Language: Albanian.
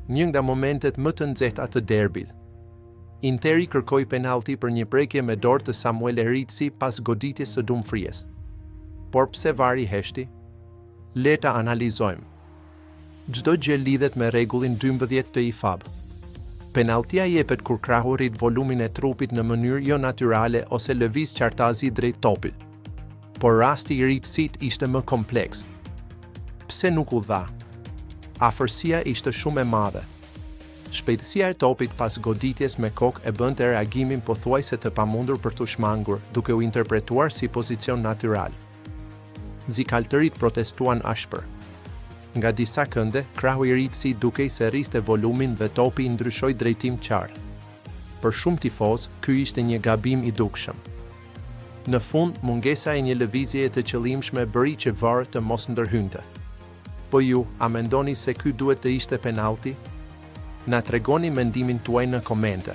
një nga momentet më të nxehta të derbit. Interi kërkoi penalti për një prekje me dorë të Samuel Eritsi pas goditjes së Dumfries. Por pse vari heshti? Le ta analizojmë. Çdo gjë lidhet me rregullin 12 të IFAB. Penaltia jepet kur krahu rrit volumin e trupit në mënyrë jo natyrale ose lëviz qartazi drejt topit. Por rasti i Eritsit ishte më kompleks. Pse nuk u dha? Afërsia ishte shumë e madhe. Shpejtësia e topit pas goditjes me kokë e bënte reagimin pothuajse të pamundur për t'u shmangur, duke u interpretuar si pozicion natyral. Zikaltërit protestuan ashpër. Nga disa kënde, krahu i Eritsi dukej se rriste volumin dhe topi i ndryshoi drejtim qartë. Për shumë tifoz, ky ishte një gabim i dukshëm. Në fund, mungesa e një lëvizjeje të qëllimshme bëri që VAR të mos ndërhynte. Po ju, a mendoni se ky duhet të ishte penalti? Na tregoni mendimin tuaj në komente.